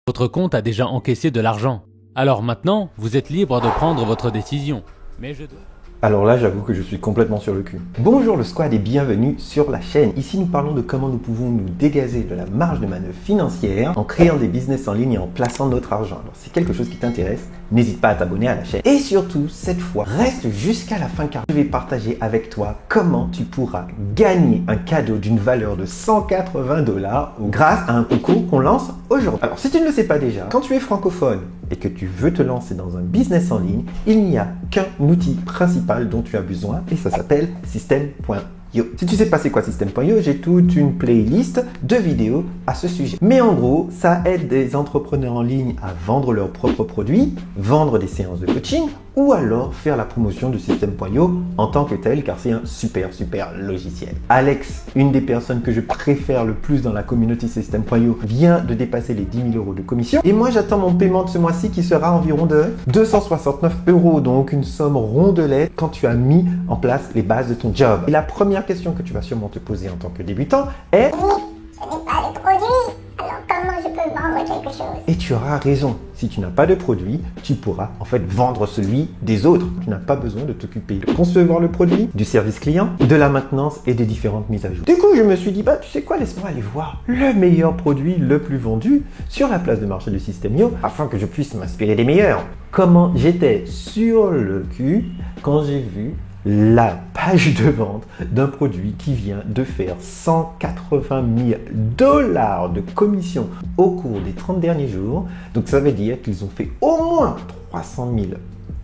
Votre compte a déjà encaissé de l'argent. Alors maintenant, vous êtes libre de prendre votre décision. Mais je dois... Alors là, j'avoue que je suis complètement sur le cul. Bonjour le squad et bienvenue sur la chaîne. Ici, nous parlons de comment nous pouvons nous dégager de la marge de manœuvre financière en créant des business en ligne et en plaçant notre argent. Alors, si c'est quelque chose qui t'intéresse, n'hésite pas à t'abonner à la chaîne. Et surtout, cette fois, reste jusqu'à la fin car je vais partager avec toi comment tu pourras gagner un cadeau d'une valeur de 180 $ grâce à un concours qu'on lance aujourd'hui. Alors, si tu ne le sais pas déjà, quand tu es francophone et que tu veux te lancer dans un business en ligne, il n'y a qu'un outil principal dont tu as besoin et ça s'appelle System.io. Si tu sais pas c'est quoi System.io, j'ai toute une playlist de vidéos à ce sujet. Mais en gros, ça aide des entrepreneurs en ligne à vendre leurs propres produits, vendre des séances de coaching ou alors faire la promotion de System.io en tant que tel car c'est un super logiciel. Alex, une des personnes que je préfère le plus dans la communauté System.io, vient de dépasser les 10 000 € de commission et moi j'attends mon paiement de ce mois-ci qui sera environ de 269 €, donc une somme rondelette quand tu as mis en place les bases de ton job. Et la première question que tu vas sûrement te poser en tant que débutant est: oui, je n'ai pas de produit, alors comment je peux vendre quelque chose? Et tu auras raison. Si tu n'as pas de produit, tu pourras en fait vendre celui des autres. Tu n'as pas besoin de t'occuper de concevoir le produit, du service client, de la maintenance et des différentes mises à jour. Du coup, je me suis dit, tu sais quoi, laisse-moi aller voir le meilleur produit le plus vendu sur la place de marché de System.io afin que je puisse m'inspirer des meilleurs. Comment j'étais sur le cul quand j'ai vu la page de vente d'un produit qui vient de faire 180 000 $ de commission au cours des 30 derniers jours. Donc ça veut dire qu'ils ont fait au moins 300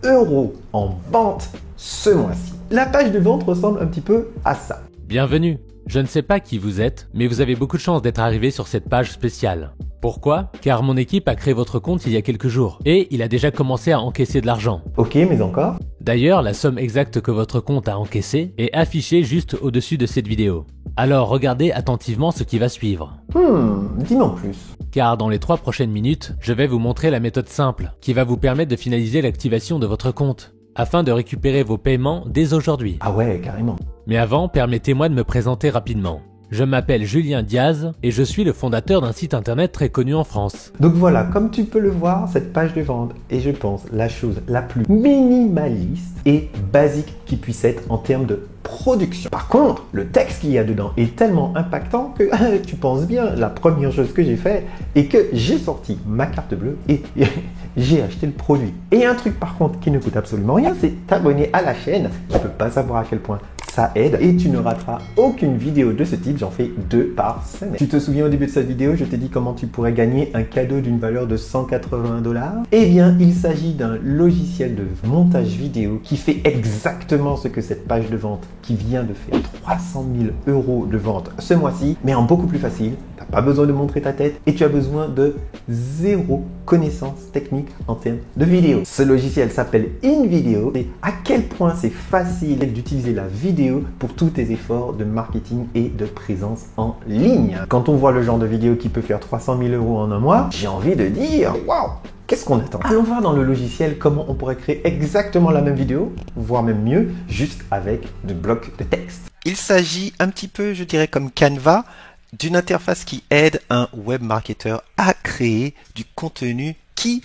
000 € en vente ce mois-ci. La page de vente ressemble un petit peu à ça. Bienvenue. Je ne sais pas qui vous êtes, mais vous avez beaucoup de chance d'être arrivé sur cette page spéciale. Pourquoi? Car mon équipe a créé votre compte il y a quelques jours et il a déjà commencé à encaisser de l'argent. Ok, mais encore? D'ailleurs, la somme exacte que votre compte a encaissée est affichée juste au-dessus de cette vidéo. Alors regardez attentivement ce qui va suivre. Dis-moi en plus. Car dans les 3 prochaines minutes, je vais vous montrer la méthode simple qui va vous permettre de finaliser l'activation de votre compte afin de récupérer vos paiements dès aujourd'hui. Ah ouais, carrément. Mais avant, permettez-moi de me présenter rapidement. Je m'appelle Julien Diaz et je suis le fondateur d'un site internet très connu en France. Donc voilà, comme tu peux le voir, cette page de vente est, je pense, la chose la plus minimaliste et basique qui puisse être en termes de production. Par contre, le texte qu'il y a dedans est tellement impactant que tu penses bien, la première chose que j'ai fait est que j'ai sorti ma carte bleue et j'ai acheté le produit. Et un truc par contre qui ne coûte absolument rien, c'est t'abonner à la chaîne. Tu ne peux pas savoir à quel point ça aide et tu ne rateras aucune vidéo de ce type, j'en fais 2 par semaine. Tu te souviens au début de cette vidéo, je t'ai dit comment tu pourrais gagner un cadeau d'une valeur de 180 $? Eh bien, il s'agit d'un logiciel de montage vidéo qui fait exactement ce que cette page de vente qui vient de faire 300 000 € de vente ce mois-ci, mais en beaucoup plus facile. Tu n'as pas besoin de montrer ta tête et tu as besoin de zéro connaissance technique en termes de vidéo. Ce logiciel s'appelle InVideo et à quel point c'est facile d'utiliser la vidéo pour tous tes efforts de marketing et de présence en ligne. Quand on voit le genre de vidéo qui peut faire 300 000 € en un mois, j'ai envie de dire waouh! Qu'est-ce qu'on attend? Allons voir dans le logiciel comment on pourrait créer exactement la même vidéo, voire même mieux, juste avec des blocs de texte. Il s'agit un petit peu, je dirais, comme Canva, d'une interface qui aide un web marketeur à créer du contenu qui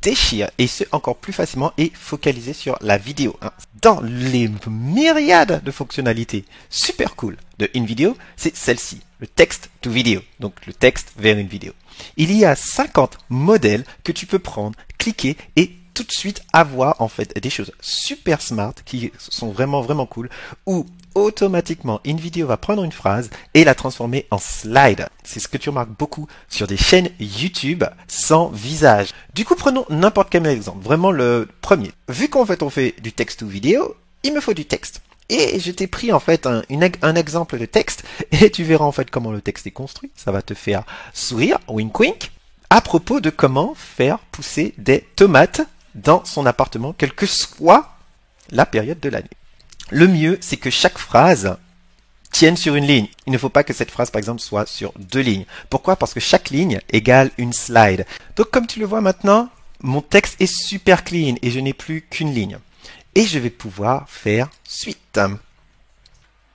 déchire et ce encore plus facilement et focalisé sur la vidéo. Dans les myriades de fonctionnalités super cool de InVideo, c'est celle-ci, le text to video, donc le texte vers une vidéo. Il y a 50 modèles que tu peux prendre, cliquer et tout de suite avoir en fait des choses super smart qui sont vraiment cool où automatiquement InVideo va prendre une phrase et la transformer en slide. C'est ce que tu remarques beaucoup sur des chaînes YouTube sans visage. Du coup, prenons n'importe quel exemple, vraiment le premier. Vu qu'en fait on fait du texte ou vidéo, il me faut du texte. Et je t'ai pris en fait un exemple de texte et tu verras en fait comment le texte est construit. Ça va te faire sourire, wink wink, à propos de comment faire pousser des tomates dans son appartement, quelle que soit la période de l'année. Le mieux, c'est que chaque phrase tienne sur une ligne. Il ne faut pas que cette phrase, par exemple, soit sur 2 lignes. Pourquoi? Parce que chaque ligne égale une slide. Donc, comme tu le vois maintenant, mon texte est super clean et je n'ai plus qu'une ligne. Et je vais pouvoir faire suite.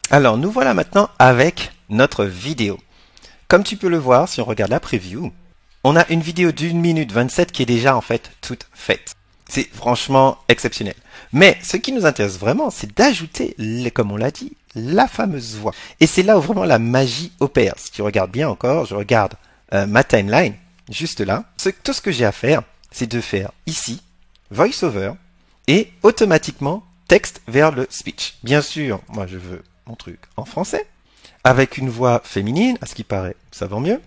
Alors, nous voilà maintenant avec notre vidéo. Comme tu peux le voir, si on regarde la preview, On a une vidéo d'1 minute 27 qui est déjà en fait toute faite. C'est franchement exceptionnel. Mais ce qui nous intéresse vraiment, c'est d'ajouter, comme on l'a dit, la fameuse voix. Et c'est là où vraiment la magie opère. Si tu regardes bien encore, je regarde ma timeline, juste là. Tout ce que j'ai à faire, c'est de faire ici, voice-over, et automatiquement, texte vers le speech. Bien sûr, moi je veux mon truc en français, avec une voix féminine, à ce qui paraît, ça va mieux.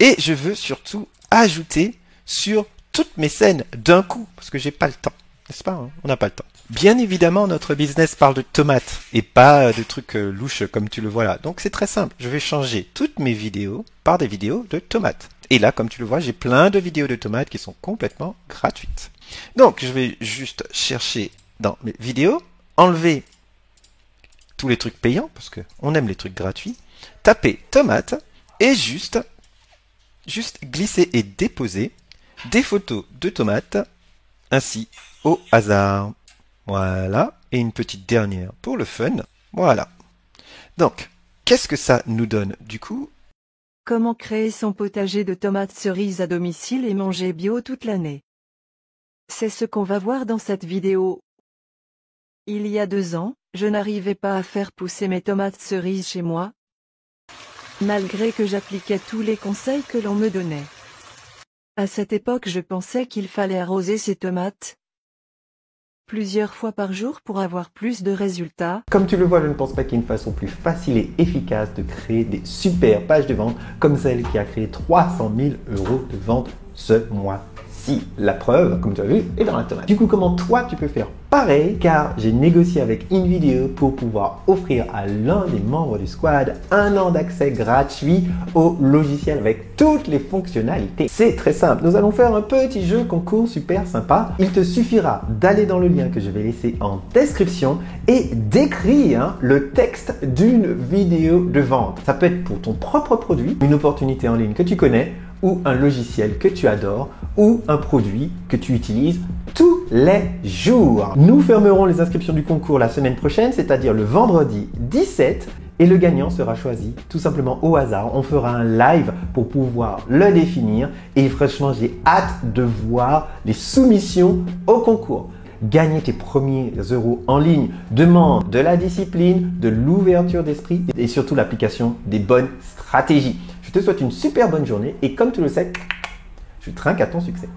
Et je veux surtout ajouter sur toutes mes scènes d'un coup, parce que j'ai pas le temps, n'est-ce pas, hein? On n'a pas le temps. Bien évidemment, notre business parle de tomates et pas de trucs louches comme tu le vois là. Donc c'est très simple, je vais changer toutes mes vidéos par des vidéos de tomates. Et là, comme tu le vois, j'ai plein de vidéos de tomates qui sont complètement gratuites. Donc je vais juste chercher dans mes vidéos, enlever tous les trucs payants, parce qu'on aime les trucs gratuits, taper tomates et juste glisser et déposer des photos de tomates, ainsi au hasard. Voilà, et une petite dernière pour le fun. Voilà. Donc, qu'est-ce que ça nous donne du coup? Comment créer son potager de tomates cerises à domicile et manger bio toute l'année? C'est ce qu'on va voir dans cette vidéo. Il y a 2 ans, je n'arrivais pas à faire pousser mes tomates cerises chez moi, malgré que j'appliquais tous les conseils que l'on me donnait. À cette époque, je pensais qu'il fallait arroser ces tomates plusieurs fois par jour pour avoir plus de résultats. Comme tu le vois, je ne pense pas qu'il y ait une façon plus facile et efficace de créer des super pages de vente comme celle qui a créé 300 000 € de vente ce mois-ci. La preuve, comme tu as vu, est dans la tomate. Du coup, comment toi tu peux faire pareil? Car j'ai négocié avec InVideo pour pouvoir offrir à l'un des membres du squad 1 an d'accès gratuit au logiciel avec toutes les fonctionnalités. C'est très simple. Nous allons faire un petit jeu concours super sympa. Il te suffira d'aller dans le lien que je vais laisser en description et d'écrire le texte d'une vidéo de vente. Ça peut être pour ton propre produit, une opportunité en ligne que tu connais, ou un logiciel que tu adores, ou un produit que tu utilises tous les jours. Nous fermerons les inscriptions du concours la semaine prochaine, c'est-à-dire le vendredi 17, et le gagnant sera choisi tout simplement au hasard. On fera un live pour pouvoir le définir, et franchement, j'ai hâte de voir les soumissions au concours. Gagner tes premiers euros en ligne demande de la discipline, de l'ouverture d'esprit et surtout l'application des bonnes stratégies. Je te souhaite une super bonne journée et comme tu le sais, je trinque à ton succès.